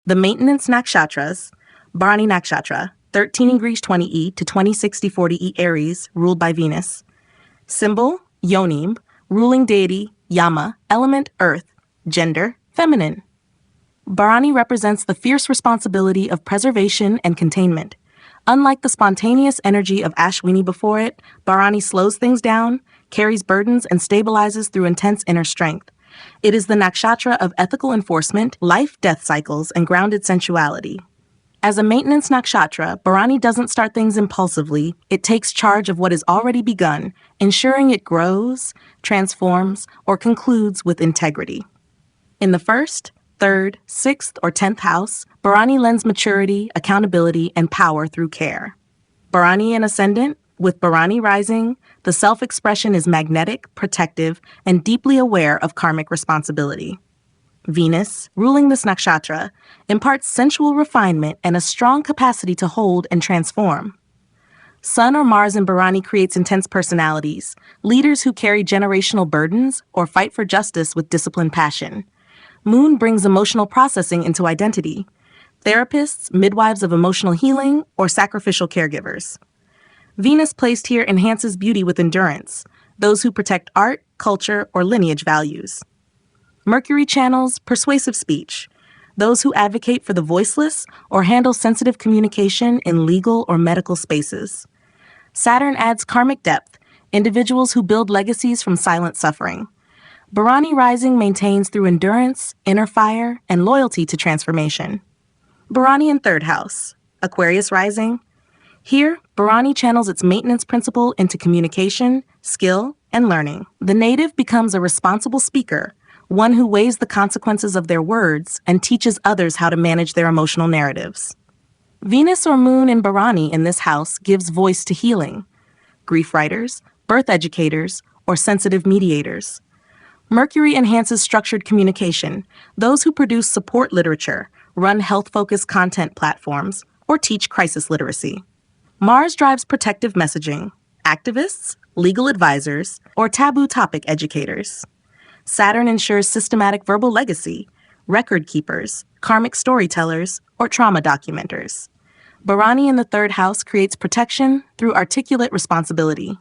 The Maintenance Nakshatras, Bharani Nakshatra, 13 degrees 20E to 2060 40E Aries, ruled by Venus. Symbol, Yonim, ruling deity, Yama, element, earth, gender, feminine. Bharani represents the fierce responsibility of preservation and containment. Unlike the spontaneous energy of Ashwini before it, Bharani slows things down, carries burdens, and stabilizes through intense inner strength. It is the nakshatra of ethical enforcement, life-death cycles, and grounded sensuality. As a maintenance nakshatra, Bharani doesn't start things impulsively. It takes charge of what has already begun, ensuring it grows, transforms, or concludes with integrity. In the first, third, sixth, or 10th house, Bharani lends maturity, accountability, and power through care. Bharani in ascendant, with Bharani rising, the self-expression is magnetic, protective, and deeply aware of karmic responsibility. Venus, ruling this nakshatra, imparts sensual refinement and a strong capacity to hold and transform. Sun or Mars in Bharani creates intense personalities, leaders who carry generational burdens or fight for justice with disciplined passion. Moon brings emotional processing into identity. Therapists, midwives of emotional healing, or sacrificial caregivers. Venus placed here enhances beauty with endurance, those who protect art, culture, or lineage values. Mercury channels persuasive speech, those who advocate for the voiceless or handle sensitive communication in legal or medical spaces. Saturn adds karmic depth, individuals who build legacies from silent suffering. Bharani rising maintains through endurance, inner fire, and loyalty to transformation. Bharani in third house, Aquarius rising. Here, Bharani channels its maintenance principle into communication, skill, and learning. The native becomes a responsible speaker, one who weighs the consequences of their words and teaches others how to manage their emotional narratives. Venus or Moon in Bharani in this house gives voice to healing, grief writers, birth educators, or sensitive mediators. Mercury enhances structured communication, those who produce support literature, run health-focused content platforms, or teach crisis literacy. Mars drives protective messaging, activists, legal advisors, or taboo topic educators. Saturn ensures systematic verbal legacy, record keepers, karmic storytellers, or trauma documenters. Bharani in the third house creates protection through articulate responsibility.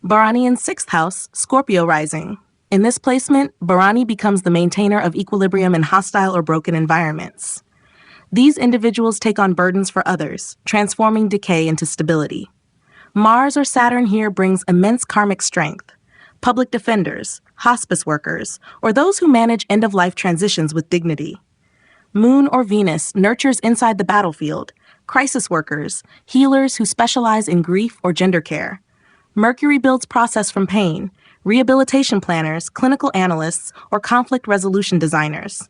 Bharani in sixth house, Scorpio rising. In this placement, Bharani becomes the maintainer of equilibrium in hostile or broken environments. These individuals take on burdens for others, transforming decay into stability. Mars or Saturn here brings immense karmic strength. Public defenders, hospice workers, or those who manage end-of-life transitions with dignity. Moon or Venus nurtures inside the battlefield, crisis workers, healers who specialize in grief or gender care. Mercury builds process from pain, rehabilitation planners, clinical analysts, or conflict resolution designers.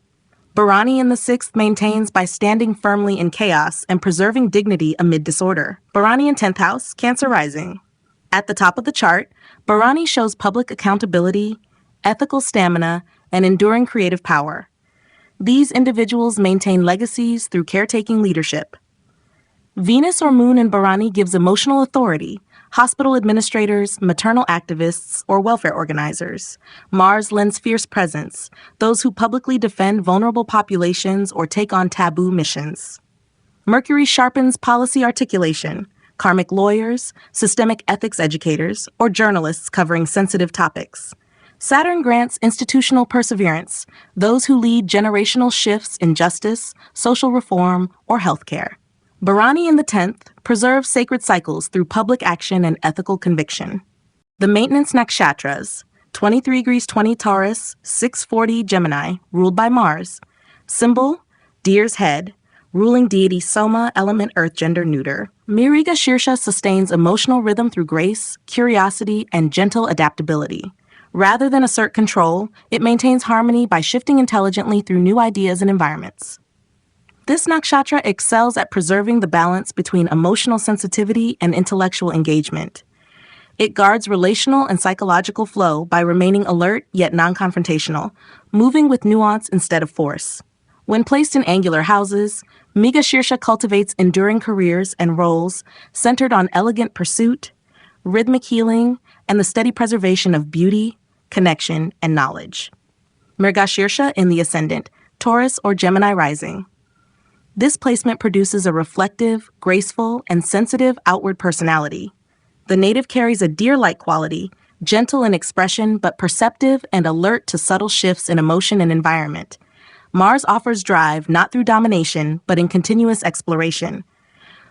Bharani in the sixth maintains by standing firmly in chaos and preserving dignity amid disorder. Bharani in 10th house, Cancer rising. At the top of the chart, Bharani shows public accountability, ethical stamina, and enduring creative power. These individuals maintain legacies through caretaking leadership. Venus or Moon in Bharani gives emotional authority, hospital administrators, maternal activists, or welfare organizers. Mars lends fierce presence, those who publicly defend vulnerable populations or take on taboo missions. Mercury sharpens policy articulation, karmic lawyers, systemic ethics educators, or journalists covering sensitive topics. Saturn grants institutional perseverance, those who lead generational shifts in justice, social reform, or healthcare. Bharani in the 10th preserves sacred cycles through public action and ethical conviction. The Maintenance Nakshatras, 23 degrees 20 Taurus, 640 Gemini, ruled by Mars. Symbol, deer's head, ruling deity Soma, element earth, gender neuter. Mrigashira sustains emotional rhythm through grace, curiosity, and gentle adaptability. Rather than assert control, it maintains harmony by shifting intelligently through new ideas and environments. This nakshatra excels at preserving the balance between emotional sensitivity and intellectual engagement. It guards relational and psychological flow by remaining alert yet non-confrontational, moving with nuance instead of force. When placed in angular houses, Mrigashira cultivates enduring careers and roles centered on elegant pursuit, rhythmic healing, and the steady preservation of beauty, connection, and knowledge. Mrigashira in the ascendant, Taurus or Gemini rising. This placement produces a reflective, graceful, and sensitive outward personality. The native carries a deer-like quality, gentle in expression but perceptive and alert to subtle shifts in emotion and environment. Mars offers drive not through domination but in continuous exploration.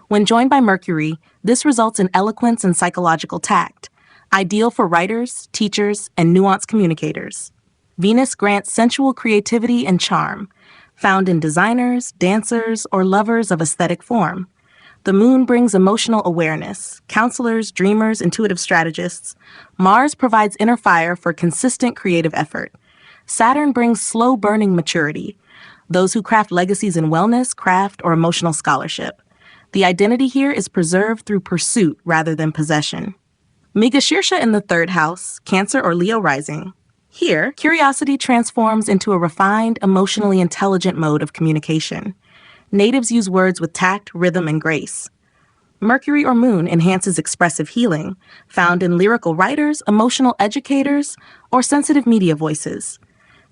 When joined by Mercury, this results in eloquence and psychological tact, ideal for writers, teachers, and nuanced communicators. Venus grants sensual creativity and charm, found in designers, dancers, or lovers of aesthetic form. The moon brings emotional awareness, counselors, dreamers, intuitive strategists. Mars provides inner fire for consistent creative effort. Saturn brings slow-burning maturity, those who craft legacies in wellness, craft, or emotional scholarship. The identity here is preserved through pursuit rather than possession. Mrigashira in the third house, Cancer or Leo rising. Here, curiosity transforms into a refined, emotionally intelligent mode of communication. Natives use words with tact, rhythm, and grace. Mercury or Moon enhances expressive healing, found in lyrical writers, emotional educators, or sensitive media voices.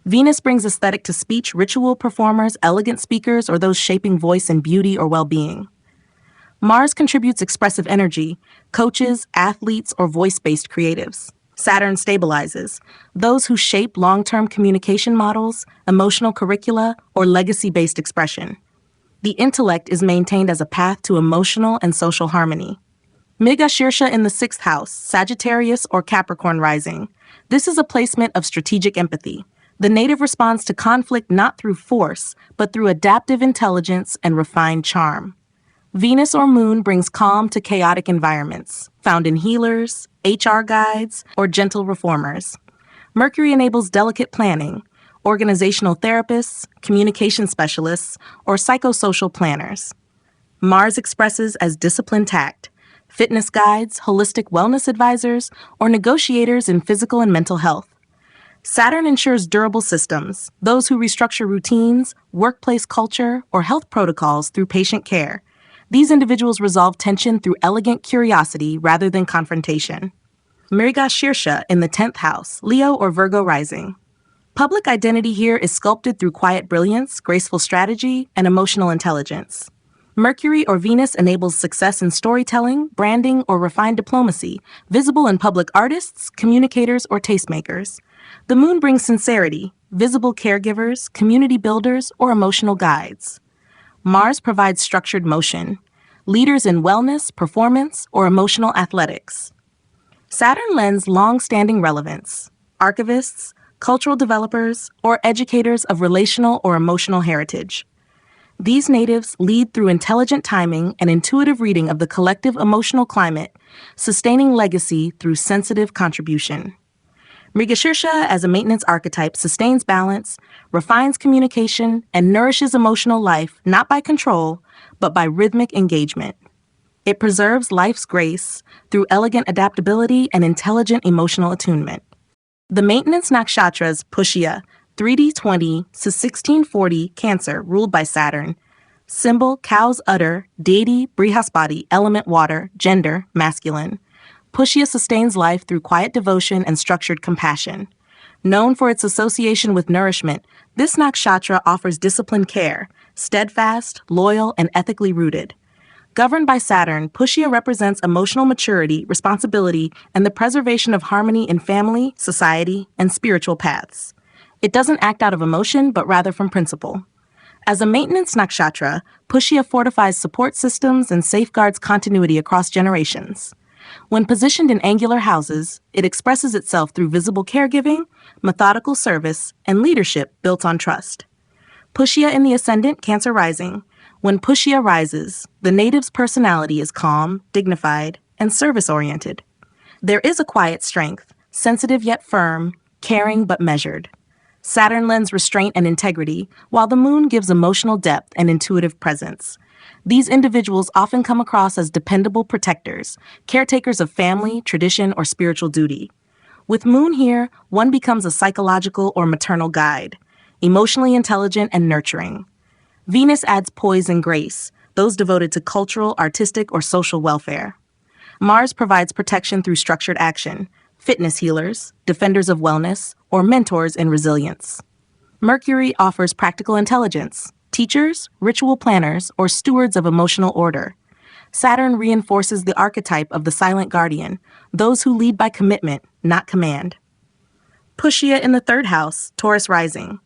Venus brings aesthetic to speech, ritual performers, elegant speakers, or those shaping voice and beauty or well-being. Mars contributes expressive energy, coaches, athletes, or voice-based creatives. Saturn stabilizes those who shape long-term communication models, emotional curricula, or legacy-based expression. The intellect is maintained as a path to emotional and social harmony. Mrigashira in the sixth house, Sagittarius or Capricorn rising. This is a placement of strategic empathy. The native responds to conflict not through force, but through adaptive intelligence and refined charm. Venus or Moon brings calm to chaotic environments, found in healers, HR guides, or gentle reformers. Mercury enables delicate planning, organizational therapists, communication specialists, or psychosocial planners. Mars expresses as disciplined tact, fitness guides, holistic wellness advisors, or negotiators in physical and mental health. Saturn ensures durable systems, those who restructure routines, workplace culture, or health protocols through patient care. These individuals resolve tension through elegant curiosity rather than confrontation. Mrigashira in the 10th house, Leo or Virgo rising. Public identity here is sculpted through quiet brilliance, graceful strategy, and emotional intelligence. Mercury or Venus enables success in storytelling, branding, or refined diplomacy, visible in public artists, communicators, or tastemakers. The moon brings sincerity, visible caregivers, community builders, or emotional guides. Mars provides structured motion, leaders in wellness, performance, or emotional athletics. Saturn lends long-standing relevance, archivists, cultural developers, or educators of relational or emotional heritage. These natives lead through intelligent timing and intuitive reading of the collective emotional climate, sustaining legacy through sensitive contribution. Mrigashira as a maintenance archetype sustains balance, refines communication, and nourishes emotional life not by control, but by rhythmic engagement. It preserves life's grace through elegant adaptability and intelligent emotional attunement. The Maintenance Nakshatras Pushya, 3D20 to 1640 Cancer, ruled by Saturn. Symbol, cow's udder, deity, Brihaspati, element water, gender, masculine. Pushya sustains life through quiet devotion and structured compassion. Known for its association with nourishment, this nakshatra offers disciplined care, steadfast, loyal, and ethically rooted. Governed by Saturn, Pushya represents emotional maturity, responsibility, and the preservation of harmony in family, society, and spiritual paths. It doesn't act out of emotion, but rather from principle. As a maintenance nakshatra, Pushya fortifies support systems and safeguards continuity across generations. When positioned in angular houses, it expresses itself through visible caregiving, methodical service, and leadership built on trust. Pushya in the ascendant, Cancer rising. When Pushya rises, the native's personality is calm, dignified, and service-oriented. There is a quiet strength, sensitive yet firm, caring but measured. Saturn lends restraint and integrity, while the moon gives emotional depth and intuitive presence. These individuals often come across as dependable protectors, caretakers of family, tradition, or spiritual duty. With Moon here, one becomes a psychological or maternal guide, emotionally intelligent and nurturing. Venus adds poise and grace, those devoted to cultural, artistic, or social welfare. Mars provides protection through structured action, fitness healers, defenders of wellness, or mentors in resilience. Mercury offers practical intelligence, teachers, ritual planners, or stewards of emotional order. Saturn reinforces the archetype of the silent guardian, those who lead by commitment, not command. Pushya in the third house, Taurus rising.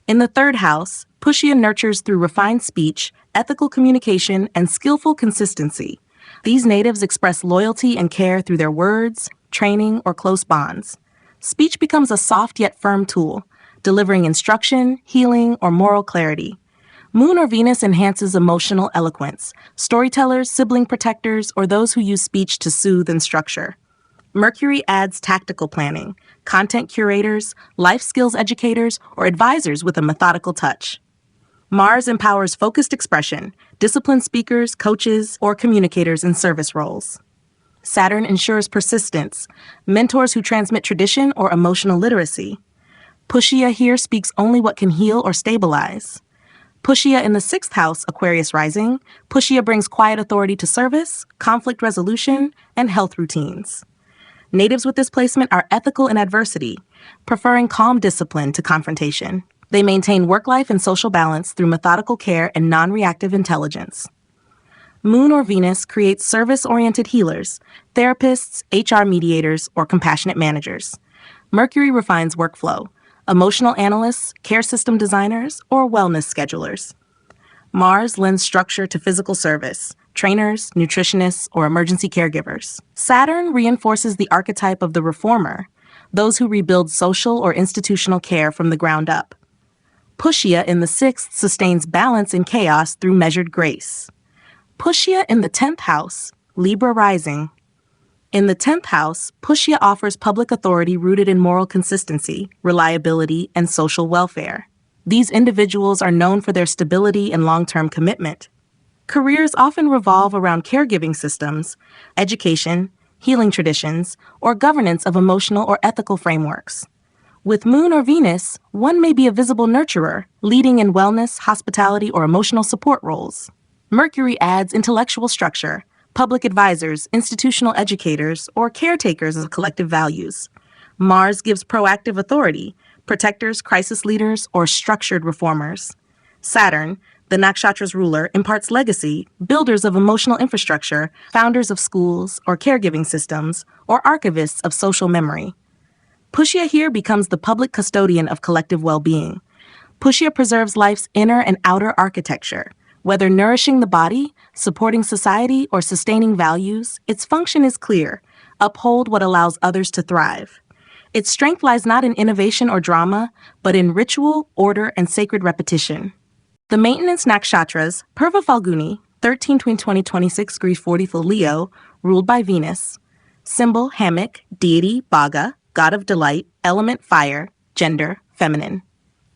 In the third house, Pushya nurtures through refined speech, ethical communication, and skillful consistency. These natives express loyalty and care through their words, training, or close bonds. Speech becomes a soft yet firm tool, delivering instruction, healing, or moral clarity. Moon or Venus enhances emotional eloquence, storytellers, sibling protectors, or those who use speech to soothe and structure. Mercury adds tactical planning, content curators, life skills educators, or advisors with a methodical touch. Mars empowers focused expression, disciplined speakers, coaches, or communicators in service roles. Saturn ensures persistence, mentors who transmit tradition or emotional literacy. Pushya here speaks only what can heal or stabilize. Pushya in the sixth house, Aquarius rising. Pushya brings quiet authority to service, conflict resolution, and health routines. Natives with this placement are ethical in adversity, preferring calm discipline to confrontation. They maintain work life and social balance through methodical care and non-reactive intelligence. Moon or Venus creates service-oriented healers, therapists, HR mediators, or compassionate managers. Mercury refines workflow, emotional analysts, care system designers, or wellness schedulers. Mars lends structure to physical service, trainers, nutritionists, or emergency caregivers. Saturn reinforces the archetype of the reformer, those who rebuild social or institutional care from the ground up. Pushya in the sixth sustains balance in chaos through measured grace. Pushya in the 10th house, Libra rising. In the 10th house, Pushya offers public authority rooted in moral consistency, reliability, and social welfare. These individuals are known for their stability and long-term commitment. Careers often revolve around caregiving systems, education, healing traditions, or governance of emotional or ethical frameworks. With Moon or Venus, one may be a visible nurturer, leading in wellness, hospitality, or emotional support roles. Mercury adds intellectual structure, public advisors, institutional educators, or caretakers of collective values. Mars gives proactive authority, protectors, crisis leaders, or structured reformers. Saturn, the Nakshatra's ruler, imparts legacy, builders of emotional infrastructure, founders of schools or caregiving systems, or archivists of social memory. Pushya here becomes the public custodian of collective well-being. Pushya preserves life's inner and outer architecture. Whether nourishing the body, supporting society, or sustaining values, its function is clear: uphold what allows others to thrive. Its strength lies not in innovation or drama, but in ritual, order, and sacred repetition. The Maintenance Nakshatras, Purva Phalguni, 13-20-26 degrees 40 for Leo, ruled by Venus. Symbol, hammock, deity, Bhaga, god of delight, element, fire, gender, feminine.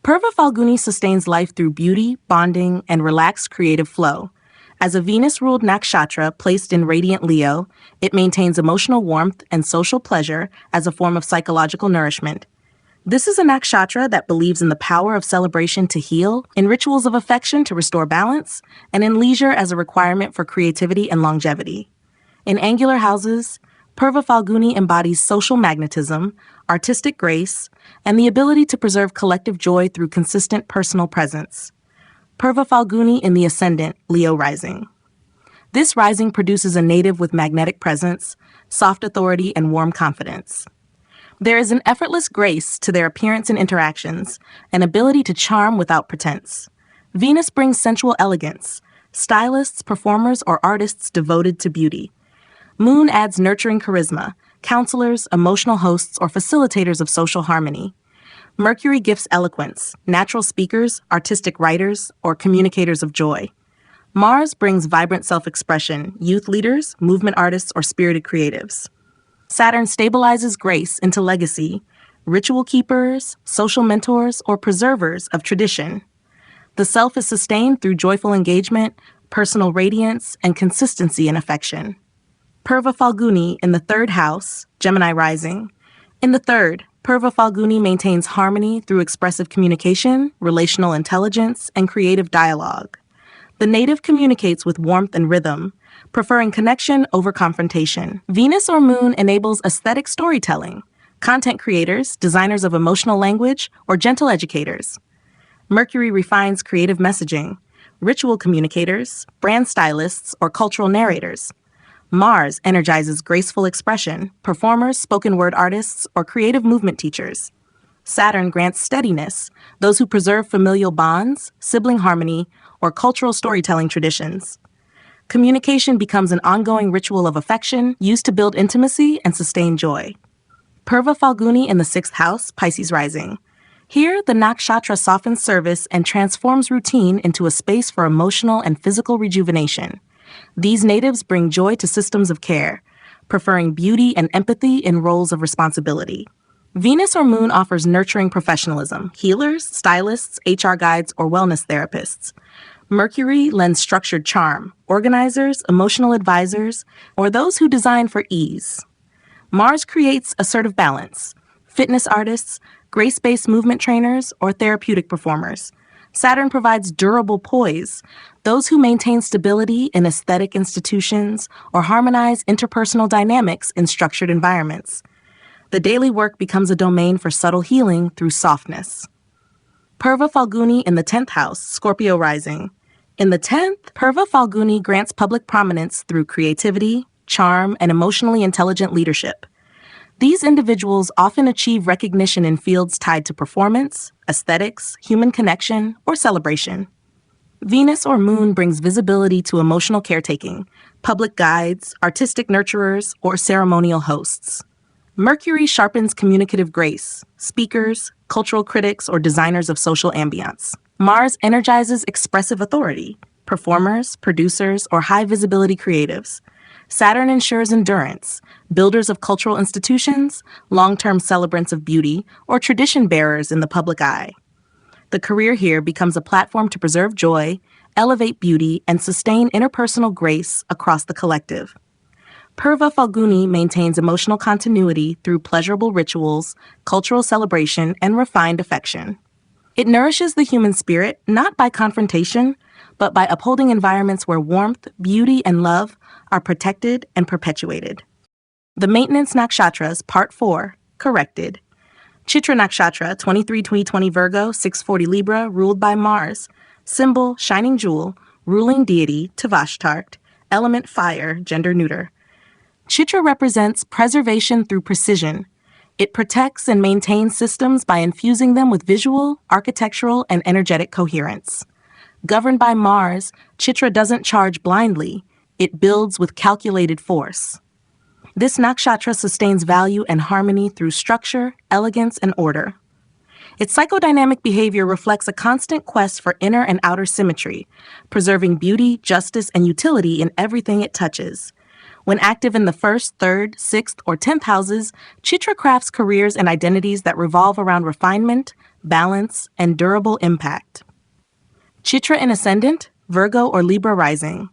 Purva Phalguni sustains life through beauty, bonding, and relaxed creative flow. As a Venus-ruled nakshatra placed in radiant Leo, it maintains emotional warmth and social pleasure as a form of psychological nourishment. This is a nakshatra that believes in the power of celebration to heal, in rituals of affection to restore balance, and in leisure as a requirement for creativity and longevity. In angular houses, Purva Phalguni embodies social magnetism, artistic grace, and the ability to preserve collective joy through consistent personal presence. Purva Phalguni in the ascendant, Leo rising. This rising produces a native with magnetic presence, soft authority, and warm confidence. There is an effortless grace to their appearance and interactions, an ability to charm without pretense. Venus brings sensual elegance, stylists, performers, or artists devoted to beauty. Moon adds nurturing charisma, counselors, emotional hosts, or facilitators of social harmony. Mercury gifts eloquence, natural speakers, artistic writers, or communicators of joy. Mars brings vibrant self-expression, youth leaders, movement artists, or spirited creatives. Saturn stabilizes grace into legacy, ritual keepers, social mentors, or preservers of tradition. The self is sustained through joyful engagement, personal radiance, and consistency in affection. Purva Phalguni in the third house, Gemini rising. In the third, Purva Phalguni maintains harmony through expressive communication, relational intelligence, and creative dialogue. The native communicates with warmth and rhythm, preferring connection over confrontation. Venus or Moon enables aesthetic storytelling, content creators, designers of emotional language, or gentle educators. Mercury refines creative messaging, ritual communicators, brand stylists, or cultural narrators. Mars energizes graceful expression, performers, spoken word artists, or creative movement teachers. Saturn grants steadiness, those who preserve familial bonds, sibling harmony, or cultural storytelling traditions. Communication becomes an ongoing ritual of affection used to build intimacy and sustain joy. Purva Phalguni in the 6th house, Pisces rising. Here, the nakshatra softens service and transforms routine into a space for emotional and physical rejuvenation. These natives bring joy to systems of care, preferring beauty and empathy in roles of responsibility. Venus or Moon offers nurturing professionalism, healers, stylists, HR guides, or wellness therapists. Mercury lends structured charm, organizers, emotional advisors, or those who design for ease. Mars creates assertive balance, fitness artists, grace-based movement trainers, or therapeutic performers. Saturn provides durable poise, those who maintain stability in aesthetic institutions or harmonize interpersonal dynamics in structured environments. The daily work becomes a domain for subtle healing through softness. Purva Phalguni in the 10th house, Scorpio rising. In the 10th, Purva Phalguni grants public prominence through creativity, charm, and emotionally intelligent leadership. These individuals often achieve recognition in fields tied to performance, aesthetics, human connection, or celebration. Venus or Moon brings visibility to emotional caretaking, public guides, artistic nurturers, or ceremonial hosts. Mercury sharpens communicative grace, speakers, cultural critics, or designers of social ambiance. Mars energizes expressive authority, performers, producers, or high-visibility creatives. Saturn ensures endurance, builders of cultural institutions, long-term celebrants of beauty, or tradition bearers in the public eye. The career here becomes a platform to preserve joy, elevate beauty, and sustain interpersonal grace across the collective. Purva Phalguni maintains emotional continuity through pleasurable rituals, cultural celebration, and refined affection. It nourishes the human spirit not by confrontation, but by upholding environments where warmth, beauty, and love are protected and perpetuated. The Maintenance Nakshatras, Part 4, Corrected. Chitra Nakshatra, 23-20 Virgo, 640 Libra, ruled by Mars. Symbol, shining jewel, ruling deity, Tavashtart, element fire, gender neuter. Chitra represents preservation through precision. It protects and maintains systems by infusing them with visual, architectural, and energetic coherence. Governed by Mars, Chitra doesn't charge blindly. It builds with calculated force. This nakshatra sustains value and harmony through structure, elegance, and order. Its psychodynamic behavior reflects a constant quest for inner and outer symmetry, preserving beauty, justice, and utility in everything it touches. When active in the 1st, 3rd, 6th, or 10th houses, Chitra crafts careers and identities that revolve around refinement, balance, and durable impact. Chitra in ascendant, Virgo or Libra rising.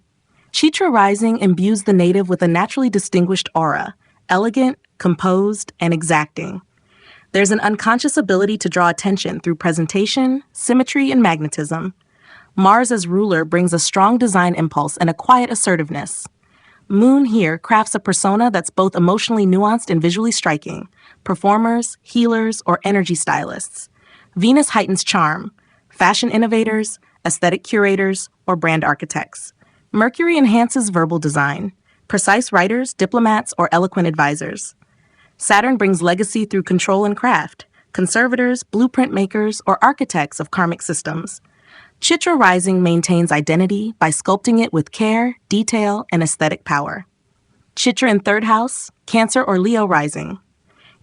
Chitra rising imbues the native with a naturally distinguished aura, elegant, composed, and exacting. There's an unconscious ability to draw attention through presentation, symmetry, and magnetism. Mars as ruler brings a strong design impulse and a quiet assertiveness. Moon here crafts a persona that's both emotionally nuanced and visually striking, performers, healers, or energy stylists. Venus heightens charm, fashion innovators, aesthetic curators, or brand architects. Mercury enhances verbal design, precise writers, diplomats, or eloquent advisors. Saturn brings legacy through control and craft, conservators, blueprint makers, or architects of karmic systems. Chitra rising maintains identity by sculpting it with care, detail, and aesthetic power. Chitra in 3rd house, Cancer or Leo rising.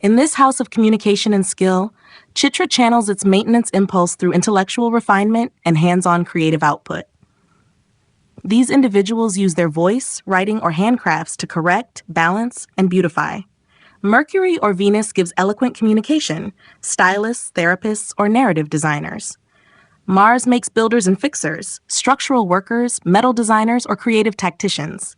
In this house of communication and skill, Chitra channels its maintenance impulse through intellectual refinement and hands-on creative output. These individuals use their voice, writing, or handcrafts to correct, balance, and beautify. Mercury or Venus gives eloquent communication, stylists, therapists, or narrative designers. Mars makes builders and fixers, structural workers, metal designers, or creative tacticians.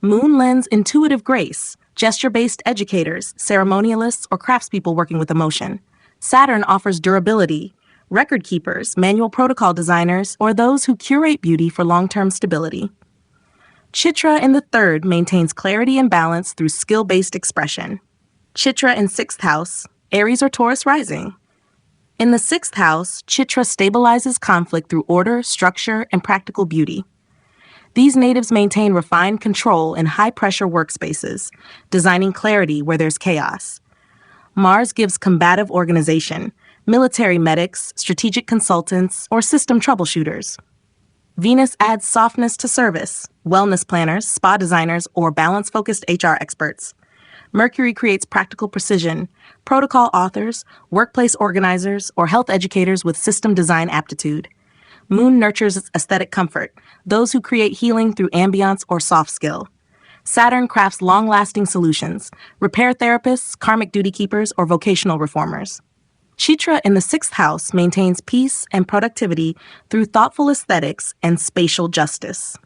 Moon lends intuitive grace, gesture-based educators, ceremonialists, or craftspeople working with emotion. Saturn offers durability, record keepers, manual protocol designers, or those who curate beauty for long-term stability. Chitra in the 3rd maintains clarity and balance through skill-based expression. Chitra in 6th house, Aries or Taurus rising. In the 6th house, Chitra stabilizes conflict through order, structure, and practical beauty. These natives maintain refined control in high-pressure workspaces, designing clarity where there's chaos. Mars gives combative organization, military medics, strategic consultants, or system troubleshooters. Venus adds softness to service, wellness planners, spa designers, or balance-focused HR experts. Mercury creates practical precision, protocol authors, workplace organizers, or health educators with system design aptitude. Moon nurtures aesthetic comfort, those who create healing through ambiance or soft skill. Saturn crafts long-lasting solutions, repair therapists, karmic duty keepers, or vocational reformers. Chitra in the 6th house maintains peace and productivity through thoughtful aesthetics and spatial justice.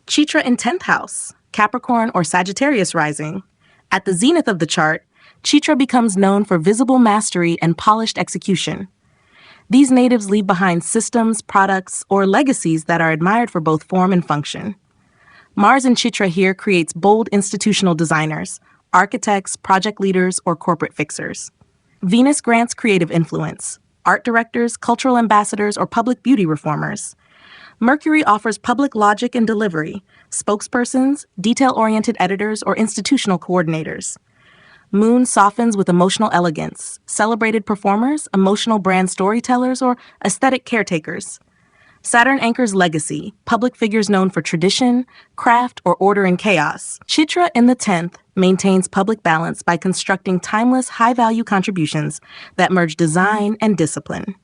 Chitra in 10th house, Capricorn or Sagittarius rising. At the zenith of the chart, Chitra becomes known for visible mastery and polished execution. These natives leave behind systems, products, or legacies that are admired for both form and function. Mars in Chitra here creates bold institutional designers, architects, project leaders, or corporate fixers. Venus grants creative influence, art directors, cultural ambassadors, or public beauty reformers. Mercury offers public logic and delivery, spokespersons, detail-oriented editors, or institutional coordinators. Moon softens with emotional elegance, celebrated performers, emotional brand storytellers, or aesthetic caretakers. Saturn anchors legacy, public figures known for tradition, craft, or order in chaos. Chitra in the 10th maintains public balance by constructing timeless, high-value contributions that merge design and discipline.